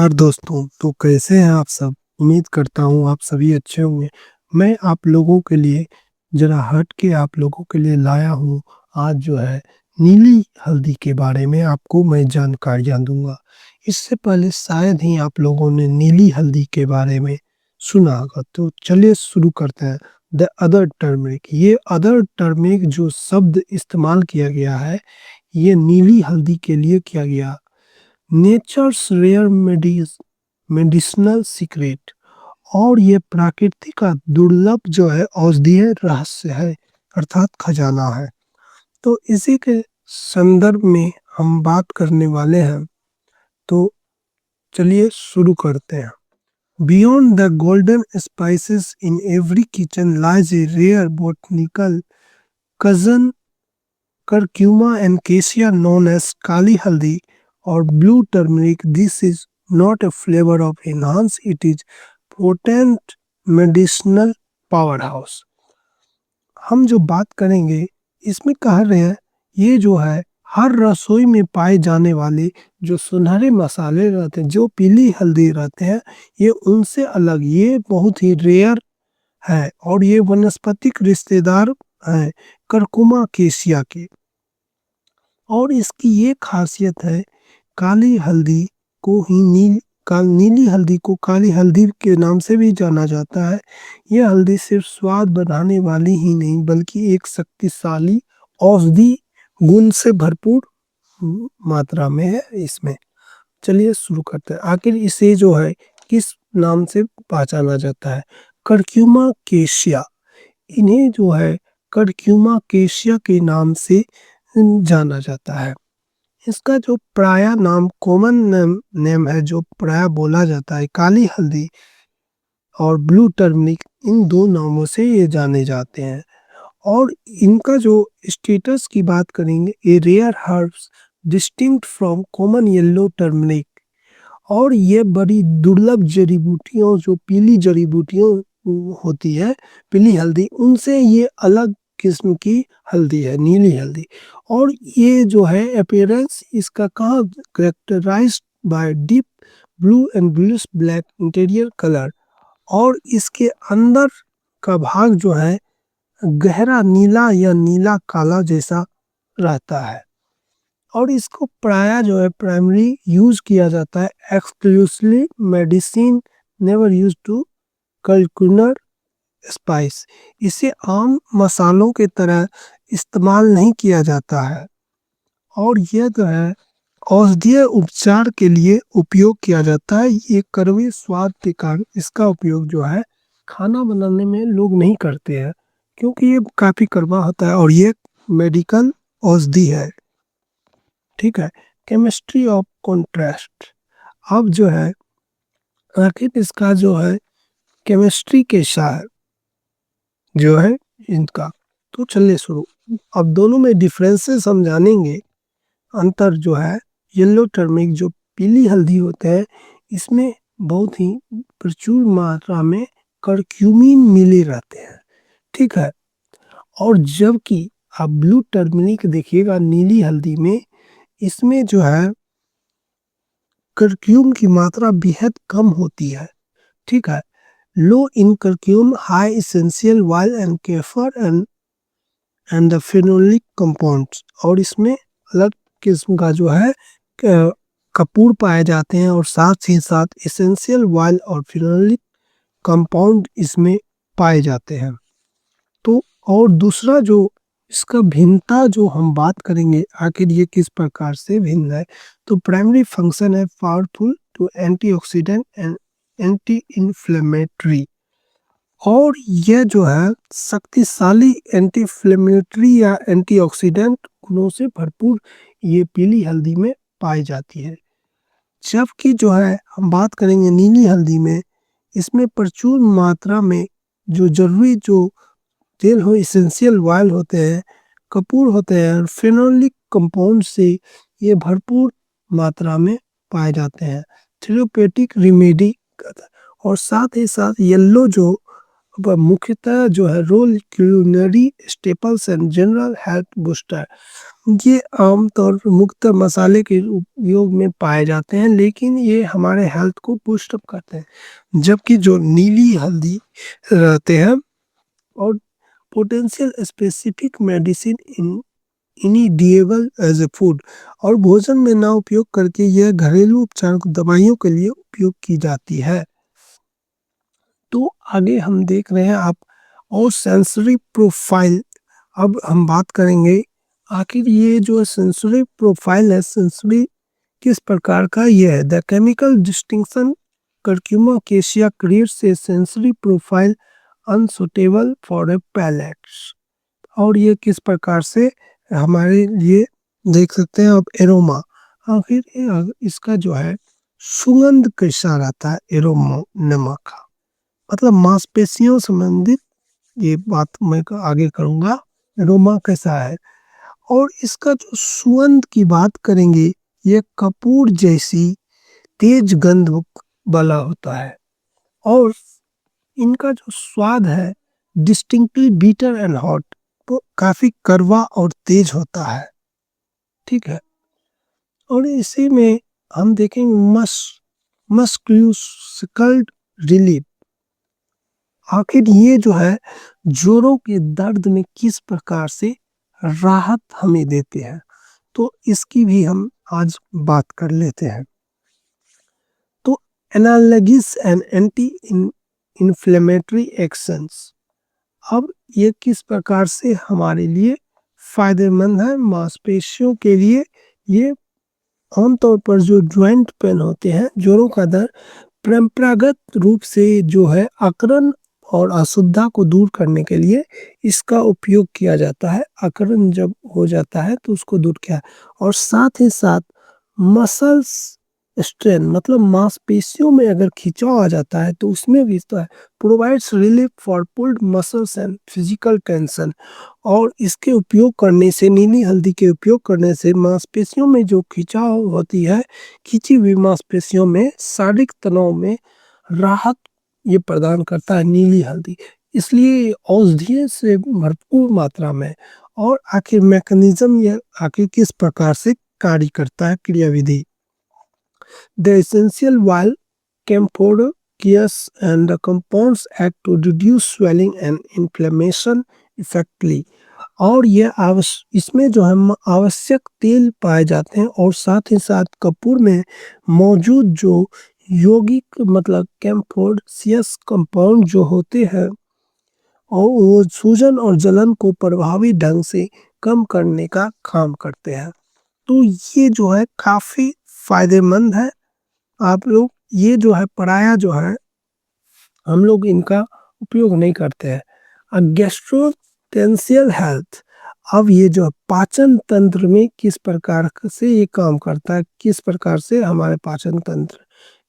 नमस्कार दोस्तों, तो कैसे हैं आप सब? उम्मीद करता हूँ आप सभी अच्छे होंगे। मैं आप लोगों के लिए ज़रा हट के आप लोगों के लिए लाया हूँ आज जो है नीली हल्दी के बारे में आपको मैं जानकारियाँ दूँगा। इससे पहले शायद ही आप लोगों ने नीली हल्दी के बारे में सुना होगा, तो चलिए शुरू करते हैं। द अदर टर्मरिक, ये अदर टर्मरिक जो शब्द इस्तेमाल किया गया है, ये नीली हल्दी के लिए किया गया। नेचर्स रेयर मेडिसिनल सीक्रेट, और ये प्रकृति का दुर्लभ जो है औषधीय रहस्य है, अर्थात खजाना है। तो इसी के संदर्भ में हम बात करने वाले हैं, तो चलिए शुरू करते हैं। Beyond the golden spices in every kitchen lies a rare botanical cousin curcuma and cassia known as kali haldi or blue turmeric. This is not a flavor of enhance, it is potent medicinal powerhouse. हम जो बात करेंगे इसमें कह रहे हैं ये जो है हर रसोई में पाए जाने वाले जो सुनहरे मसाले रहते हैं, जो पीली हल्दी रहते हैं, ये उनसे अलग, ये बहुत ही रेयर है और ये वनस्पतिक रिश्तेदार है करकुमा केसिया के। और इसकी ये खासियत है, काली हल्दी को ही नीली हल्दी को काली हल्दी के नाम से भी जाना जाता है। यह हल्दी सिर्फ स्वाद बढ़ाने वाली ही नहीं बल्कि एक शक्तिशाली औषधि गुण से भरपूर मात्रा में है इसमें। चलिए शुरू करते हैं। आखिर इसे जो है किस नाम से पहचाना जाता है? करक्यूमा केशिया। इन्हें जो है करक्यूमा केशिया के नाम से जाना जाता है। इसका जो प्राय नाम कॉमन नेम है, जो प्राय बोला जाता है, काली हल्दी और ब्लू टर्मरिक, इन दो नामों से ये जाने जाते हैं। और इनका जो स्टेटस की बात करेंगे, a rare herbs distinct from common yellow turmeric, और ये बड़ी दुर्लभ जड़ी बूटियों, जो पीली जड़ी बूटियों होती है, पीली हल्दी, उनसे ये अलग किस्म की हल्दी है, नीली हल्दी। और ये जो है अपीयरेंस इसका कहाँ characterized by deep blue and bluish black interior colour, और इसके अंदर का भाग जो है गहरा नीला या नीला काला जैसा रहता है। और इसको प्राय जो है प्राइमरी यूज किया जाता है, exclusively medicine, never use to culinary spice. इसे आम मसालों के तरह इस्तेमाल नहीं किया जाता है, और यह जो है औषधीय उपचार के लिए उपयोग किया जाता है। ये कड़वे स्वाद के कारण इसका उपयोग जो है खाना बनाने में लोग नहीं करते हैं, क्योंकि ये काफी कड़वा होता है और ये मेडिकल औषधि है। ठीक है। Chemistry of contrast. अब जो है आखिर इसका जो है केमिस्ट्री के साथ जो है इनका, तो चलिए शुरू। अब दोनों में डिफरेंसेस हम जानेंगे। अंतर जो है, येलो टर्मरिक जो पीली हल्दी होते हैं, इसमें बहुत ही प्रचुर मात्रा में करक्यूमिन मिले रहते हैं। ठीक है। और जबकि आप ब्लू टर्मरिक देखिएगा नीली हल्दी में, इसमें जो है करक्यूम की मात्रा बेहद कम होती है। ठीक है। Low in curcumin, high essential oil and camphor and the phenolic compounds, और इसमें अलग किस्म का जो है कपूर पाए जाते हैं, और साथ ही साथ एसेंशियल ऑयल और फेनोलिक कंपाउंड इसमें पाए जाते हैं। तो और दूसरा जो इसका भिन्नता जो हम बात करेंगे, आखिर ये किस प्रकार से भिन्न है, तो प्राइमरी फंक्शन है powerful to antioxidant and anti inflammatory, और यह जो है शक्तिशाली एंटी इन्फ्लेमेटरी या एंटीऑक्सीडेंट गुणों से भरपूर ये पीली हल्दी में पाई जाती है। जबकि जो है हम बात करेंगे नीली हल्दी में, इसमें प्रचुर मात्रा में जो जरूरी जो तेल हो, एसेंशियल ऑयल होते हैं, कपूर होते हैं, और फेनोलिक कंपाउंड से ये भरपूर मात्रा में पाए जाते हैं। थेरेप्यूटिक रेमेडी, और साथ ही साथ येलो जो मुख्यतः जो है role culinary staples and general health booster. ये आमतौर पर मुख्यतः मसाले के उपयोग में पाए जाते हैं, लेकिन ये हमारे हेल्थ को बूस्ट अप करते हैं। जबकि जो नीली हल्दी रहते हैं और potential specific medicine in inedible as a food, और भोजन में ना उपयोग करके यह घरेलू उपचार दवाइयों के लिए उपयोग की जाती है। तो आगे हम देख रहे हैं आप, और सेंसरी प्रोफाइल। अब हम बात करेंगे आखिर ये जो सेंसरी प्रोफाइल है, सेंसरी किस प्रकार का ये है। The chemical distinction Curcuma caesia creates a sensory profile unsuitable for a palates. और ये किस प्रकार से हमारे लिए देख सकते हैं आप, एरोमा। आखिर इसका जो है सुगंध कैसा रहता है, एरोमा नमक का मतलब मांसपेशियों संबंधित ये बात मैं आगे करूंगा, एरोमा कैसा है। और इसका जो सुगंध की बात करेंगे, ये कपूर जैसी तेज गंध वाला होता है। और इनका जो स्वाद है डिस्टिंक्टली बीटर एंड हॉट, तो काफी कड़वा और तेज होता है। ठीक है। और इसी में हम देखेंगे मस्कुलोस्केलेटल रिलीफ। आखिर ये जो है जोड़ों के दर्द में किस प्रकार से राहत हमें देते हैं, तो इसकी भी हम आज बात कर लेते हैं। तो analgesic and anti inflammatory actions. अब ये किस प्रकार से हमारे लिए फायदेमंद है मांसपेशियों के लिए। ये आमतौर पर जो ज्वाइंट पेन होते हैं, जोड़ों का दर्द, परंपरागत रूप से जो है अकड़न और अशुद्धता को दूर करने के लिए इसका उपयोग किया जाता है। अकड़न जब हो जाता है तो उसको दूर किया, और साथ ही साथ मसल्स स्ट्रेन मतलब मांसपेशियों में अगर खिंचाव आ जाता है तो उसमें भी तो है, provides relief for pulled muscles and physical tension. और इसके उपयोग करने से, नीली हल्दी के उपयोग करने से मांसपेशियों में जो खिंचाव होती है, खिंची हुई मांसपेशियों में शारीरिक तनाव में राहत ये प्रदान करता है नीली हल्दी। इसलिए औषधीय से भरपूर मात्रा में। और आखिर मैकेनिज्म ये आखिर किस प्रकार से कार्य करता है, क्रियाविधि। The essential oil camphorous and the compounds act to reduce swelling and inflammation effectively. और ये इसमें जो है आवश्यक तेल पाए जाते हैं, और साथ ही साथ कपूर में मौजूद जो यौगिक मतलब कैम्फोरसियस कंपाउंड जो होते हैं, और वो सूजन और जलन को प्रभावी ढंग से कम करने का काम करते हैं। तो ये जो है काफी फायदेमंद है। आप लोग ये जो है पराया जो है हम लोग इनका उपयोग नहीं करते हैं। गैस्ट्रोटेंसियल हेल्थ। अब ये जो पाचन तंत्र में किस प्रकार से ये काम करता है, किस प्रकार से हमारे पाचन तंत्र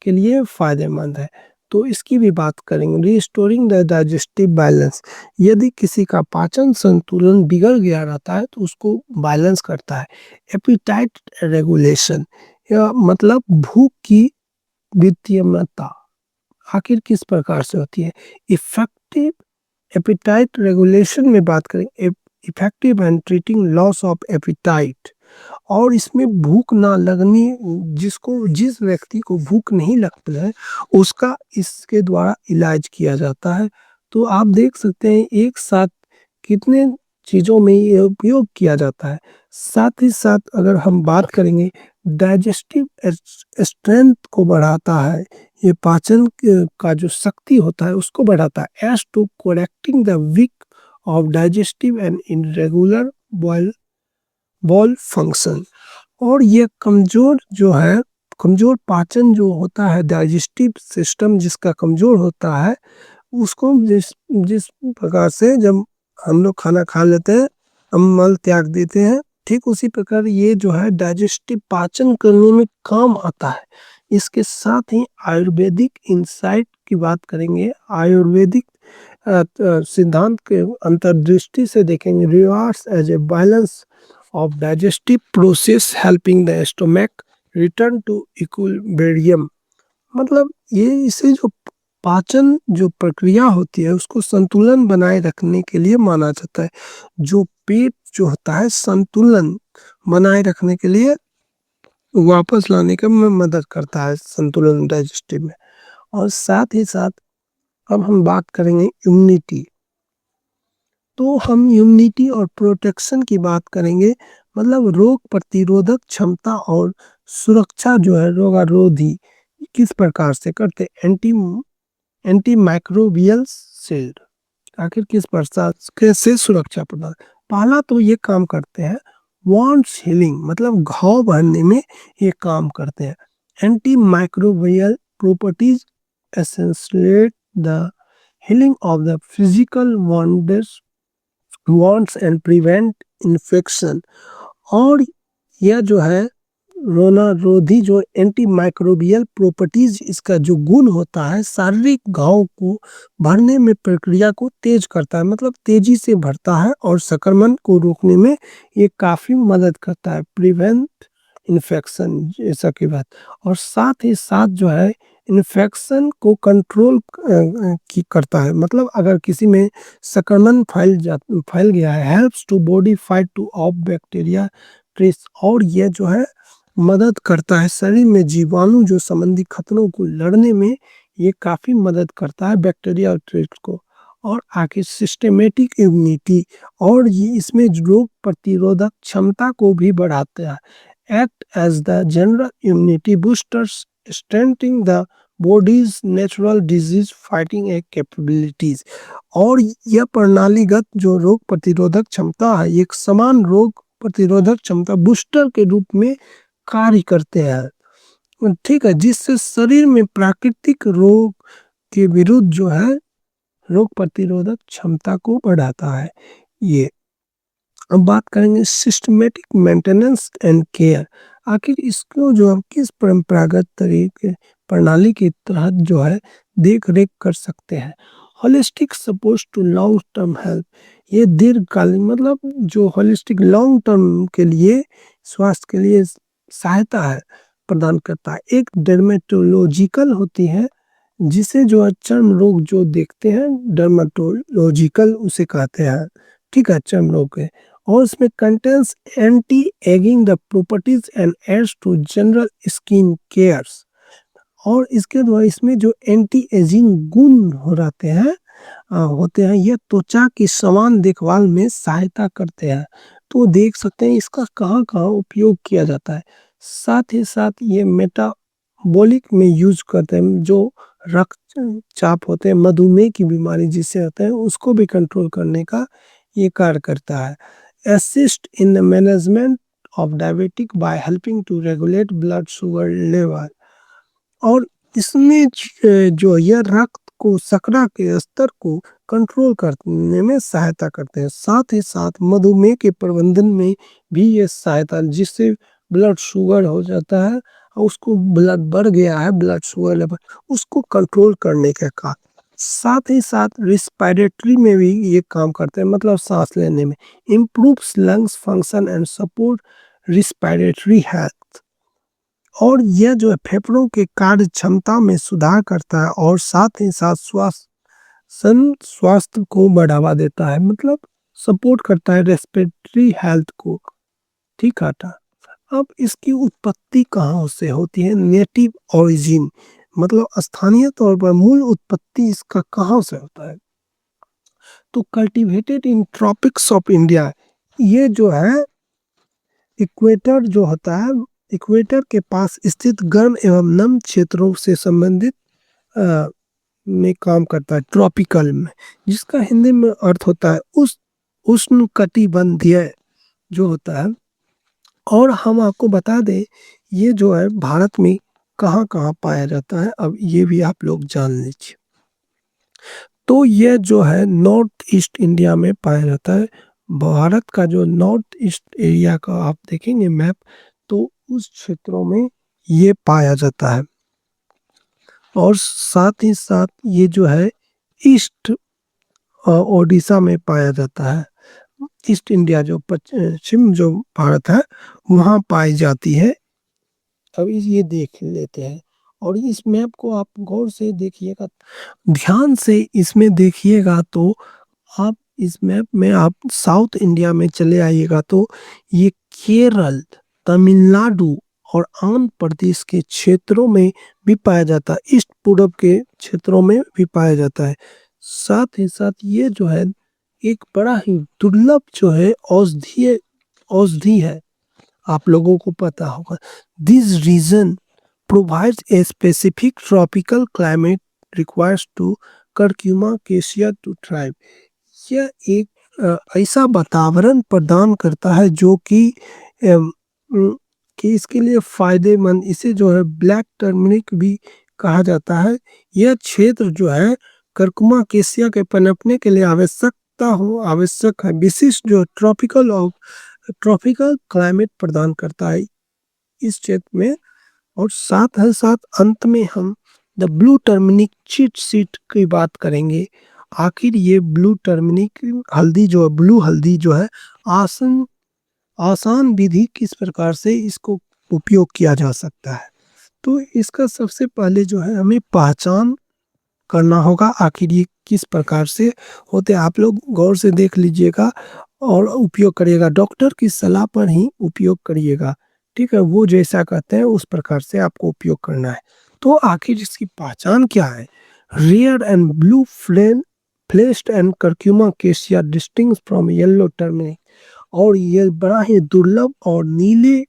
के लिए फायदेमंद है, तो इसकी भी बात करेंगे। Restoring the digestive balance. यदि किसी का पाचन संतुलन बिगड़ गया रहता है तो उसको बैलेंस करता है। एपिटाइट रेगुलेशन, या मतलब भूख की वित्तीयमता आखिर किस प्रकार से होती है। इफेक्टिव एपिटाइट रेगुलेशन में बात करें, effective and treating loss of appetite. और इसमें भूख ना लगनी, जिस व्यक्ति को भूख नहीं लगती है उसका इसके द्वारा इलाज किया जाता है। तो आप देख सकते हैं एक साथ कितने चीज़ों में ये उपयोग किया जाता है। साथ ही साथ अगर हम बात करेंगे, डाइजेस्टिव स्ट्रेंथ को बढ़ाता है, ये पाचन का जो शक्ति होता है उसको बढ़ाता है। As to correcting the weak of digestive and irregular bowel function. और ये कमजोर जो है, कमजोर पाचन जो होता है, डाइजेस्टिव सिस्टम जिसका कमजोर होता है, उसको जिस जिस प्रकार से जब हम लोग खाना खा लेते हैं, हम मल त्याग देते हैं, ठीक उसी प्रकार ये जो है डाइजेस्टिव पाचन करने में काम आता है। इसके साथ ही आयुर्वेदिक इंसाइट की बात करेंगे। आयुर्वेदिक सिद्धांत के अंतर्दृष्टि से देखेंगे, reverse as a balance of digestive process helping the stomach return to equilibrium। मतलब ये इसे जो पाचन जो प्रक्रिया होती है उसको संतुलन बनाए रखने के लिए माना जाता है। जो पेट जो होता है संतुलन बनाए रखने के लिए वापस लाने का में मदद करता है संतुलन डाइजेस्टिव में। और साथ ही साथ अब हम बात करेंगे इम्यूनिटी। तो हम इम्यूनिटी और प्रोटेक्शन की बात करेंगे, मतलब रोग प्रतिरोधक क्षमता और सुरक्षा जो है रोगारोधी किस प्रकार से करते एंटी माइक्रोबियल सेल, आखिर किस प्रकार कैसे सुरक्षा प्रदान। पहला तो ये काम करते हैं वॉन्ड्स हीलिंग, मतलब घाव भरने में ये काम करते हैं। Anti microbial properties associate the healing of the physical wounds and prevent infection। और यह जो है रोनारोधी जो एंटी माइक्रोबियल प्रॉपर्टीज इसका जो गुण होता है शारीरिक घाव को भरने में प्रक्रिया को तेज करता है, मतलब तेजी से भरता है और संक्रमण को रोकने में ये काफी मदद करता है, प्रिवेंट इन्फेक्शन जैसा की बात। और साथ ही साथ जो है इन्फेक्शन को कंट्रोल की करता है, मतलब अगर किसी में संक्रमण फैल गया है, helps to body fight to off bacteria trace. और यह जो है मदद करता है शरीर में जीवाणु जो संबंधी खतरों को लड़ने में ये काफी मदद करता है बैक्टीरिया और ट्रेस को। और आखिर सिस्टेमेटिक इम्यूनिटी, और ये इसमें रोग प्रतिरोधक क्षमता को भी बढ़ाता है। Act as the general immunity boosters strengthening the body's natural disease fighting capabilities. और यह प्रणालीगत जो रोग प्रतिरोधक क्षमता है एक समान रोग प्रतिरोधक क्षमता बूस्टर के रूप में कार्य करते हैं, ठीक है, जिससे शरीर में प्राकृतिक रोग के विरुद्ध जो है रोग प्रतिरोधक क्षमता को बढ़ाता है ये। अब बात करेंगे सिस्टमेटिक मेंटेनेंस एंड केयर। आखिर इसको जो हम किस परंपरागत तरीके प्रणाली के तहत जो है देख रेख कर सकते हैं। Holistic suppose to long term health, ये दीर्घकालीन मतलब जो होलिस्टिक लॉन्ग टर्म के लिए स्वास्थ्य के लिए सहायता है प्रदान करता है। एक डर्मेटोलॉजिकल होती है जिसे जो है चर्म रोग जो देखते हैं डर्मेटोलॉजिकल उसे कहते हैं, ठीक है, चर्म रोग के। और इसमें contains anti ageing the properties and aids to general skin cares. और इसके द्वारा इसमें जो एंटी एजिंग गुण हो रहते हैं होते हैं ये त्वचा की समान देखभाल में सहायता करते हैं। तो देख सकते हैं इसका कहाँ कहाँ उपयोग किया जाता है। साथ ही साथ ये मेटाबॉलिक में यूज करते हैं, जो रक्तचाप होते हैं मधुमेह की बीमारी जिससे होते हैं उसको भी कंट्रोल करने का ये कार्य करता है। Assist in the management of diabetic by helping to regulate blood sugar level. और इसमें जो यह रक्त को शर्करा के स्तर को कंट्रोल करने में सहायता करते हैं। साथ ही साथ मधुमेह के प्रबंधन में भी ये सहायता, जिससे ब्लड शुगर हो जाता है और उसको ब्लड बढ़ गया है ब्लड शुगर लेवल उसको कंट्रोल करने के काम। साथ ही साथ रिस्पायरेटरी में भी ये काम करते हैं, मतलब सांस लेने में। Improves lungs function and support respiratory health. और यह जो है फेफड़ों के कार्य क्षमता में सुधार करता है और साथ ही साथ स्वास्थ्य को बढ़ावा देता है, मतलब सपोर्ट करता है रेस्पिरेटरी हेल्थ को, ठीक है। अब इसकी उत्पत्ति कहाँ से होती है, नेटिव ओरिजिन, मतलब स्थानीय तौर पर मूल उत्पत्ति इसका कहाँ से होता है। तो cultivated in tropics of India, ये जो है इक्वेटर जो होता है इक्वेटर के पास स्थित गर्म एवं नम क्षेत्रों से संबंधित में काम करता है, ट्रॉपिकल में, जिसका हिंदी में अर्थ होता है उष्णकटिबंधीय जो होता है। और हम आपको बता दें ये जो है भारत में कहाँ कहाँ पाया जाता है, अब ये भी आप लोग जान लीजिए। तो ये जो है नॉर्थ ईस्ट इंडिया में पाया जाता है। भारत का जो नॉर्थ ईस्ट एरिया का आप देखेंगे मैप तो उस क्षेत्रों में ये पाया जाता है। और साथ ही साथ ये जो है ईस्ट ओडिशा में पाया जाता है। ईस्ट इंडिया जो पश्चिम जो भारत है वहाँ पाई जाती है। अब ये देख लेते हैं। और इस मैप को आप गौर से देखिएगा, ध्यान से इसमें देखिएगा तो आप इस मैप में आप साउथ इंडिया में चले आइएगा तो ये केरल, तमिलनाडु और आंध्र प्रदेश के क्षेत्रों में भी पाया जाता है, ईस्ट पूरब के क्षेत्रों में भी पाया जाता है। साथ ही साथ ये जो है एक बड़ा ही दुर्लभ जो है औषधीय औषधि है, आप लोगों को पता होगा। This region provides a specific tropical climate requires to curcuma acacia to thrive। यह एक ऐसा वातावरण प्रदान करता है जो कि इसके लिए फायदेमंद, इसे जो है ब्लैक टर्मरिक भी कहा जाता है। यह क्षेत्र जो है कर्कुमा केसिया के पनपने के लिए आवश्यक है, विशिष्ट जो ट्रॉपिकल क्लाइमेट प्रदान करता है इस क्षेत्र में। और साथ ही साथ अंत में हम the blue turmeric cheat seat की बात करेंगे। आखिर ये ब्लू टर्मरिक हल्दी जो है, ब्लू हल्दी जो है, आसान विधि किस प्रकार से इसको उपयोग किया जा सकता है। तो इसका सबसे पहले जो है हमें पहचान करना होगा, आखिर ये किस प्रकार से होते हैं। आप लोग गौर से देख लीजिएगा और उपयोग करिएगा, डॉक्टर की सलाह पर ही उपयोग करिएगा, ठीक है। वो जैसा कहते हैं उस प्रकार से आपको उपयोग करना है। तो आखिर इसकी पहचान क्या है। Rare and blue fleshed and curcuma caesia distinguish from yellow turmeric. और ये बड़ा ही दुर्लभ और नीले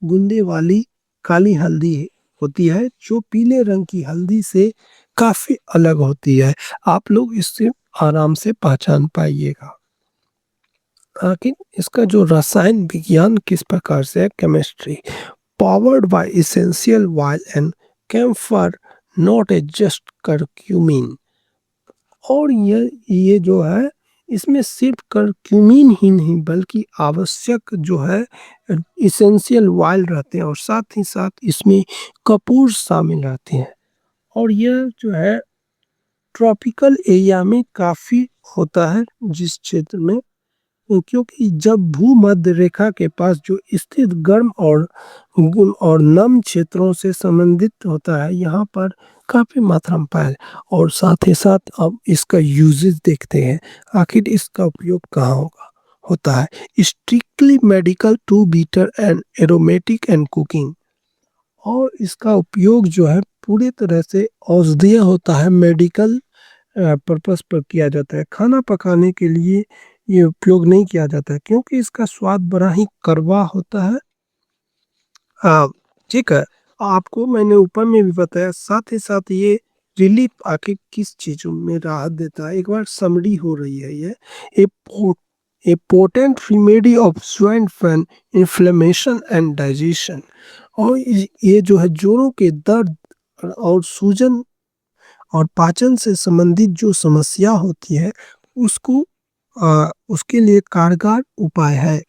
गुंदे वाली काली हल्दी होती है जो पीले रंग की हल्दी से काफी अलग होती है। आप लोग इससे आराम से पहचान पाइएगा। आखिर इसका जो रसायन विज्ञान किस प्रकार से है, chemistry, powered by essential oil and camphor, not a just curcumin. और ये जो है इसमें सिर्फ करक्यूमिन ही नहीं बल्कि आवश्यक जो है एसेंशियल ऑयल रहते हैं, और साथ ही साथ इसमें कपूर शामिल रहते हैं। और यह जो है ट्रॉपिकल एरिया में काफी होता है, जिस क्षेत्र में, क्योंकि जब भूमध्य रेखा के पास जो स्थित गर्म और नम क्षेत्रों से संबंधित होता है, यहाँ पर काफी मात्रा में पाया। और साथ ही साथ अब इसका यूजेस देखते हैं, आखिर इसका उपयोग कहाँ होता है। Strictly medical to bitter and aromatic and cooking. और इसका उपयोग जो है पूरी तरह से औषधीय होता है, मेडिकल पर्पस पर किया जाता है। खाना पकाने के लिए ये उपयोग नहीं किया जाता है क्योंकि इसका स्वाद बड़ा ही कड़वा होता है। ठीक है, आपको मैंने ऊपर में भी बताया। साथ ही साथ ये रिलीफ आखिर किस चीजों में राहत देता है, एक बार समरी हो रही है। ये a potent remedy of joint pain, inflammation and digestion. और ये जो है जोड़ों के दर्द और सूजन और पाचन से संबंधित जो समस्या होती है उसके लिए कारगर उपाय है।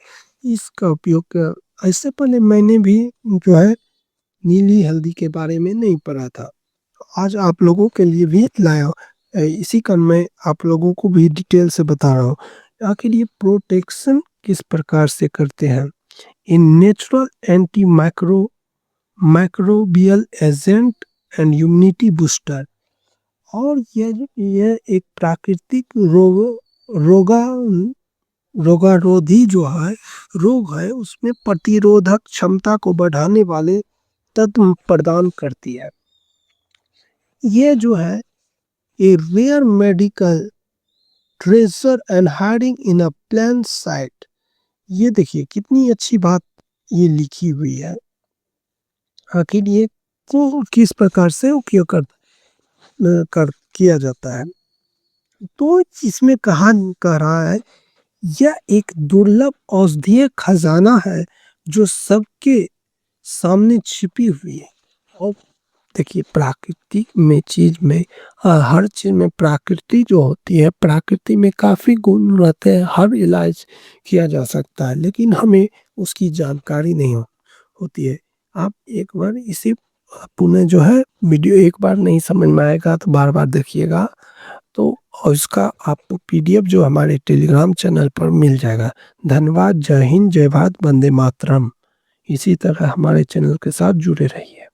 इसका उपयोग ऐसे पहले मैंने भी जो है नीली हल्दी के बारे में नहीं पढ़ा था, आज आप लोगों के लिए भी लाया। इसी का मैं आप लोगों को भी डिटेल से बता रहा हूँ। आखिर ये प्रोटेक्शन किस प्रकार से करते हैं। In natural anti microbial agent and immunity booster. और यह एक प्राकृतिक रोगारोधी जो है रोग है उसमें प्रतिरोधक क्षमता को बढ़ाने वाले तत्व प्रदान करती है। ये जो है a rare medical treasure and hiding in a plain sight. ये देखिए कितनी अच्छी बात ये लिखी हुई है। आखिर ये किस प्रकार से उपयोग किया जाता है। तो इसमें कह रहा है यह एक दुर्लभ औषधीय खजाना है जो सबके सामने छिपी हुई है। और देखिए प्राकृतिक में हर चीज में प्रकृति जो होती है, प्रकृति में काफी गुण रहते हैं, हर इलाज किया जा सकता है, लेकिन हमें उसकी जानकारी नहीं होती है। आप एक बार इसे पुनः जो है वीडियो एक बार नहीं समझ में आएगा तो बार बार देखिएगा, तो और इसका आपको पीडीएफ जो हमारे टेलीग्राम चैनल पर मिल जाएगा। धन्यवाद। जय हिंद, जय भारत, वंदे मातरम। इसी तरह हमारे चैनल के साथ जुड़े रहिए।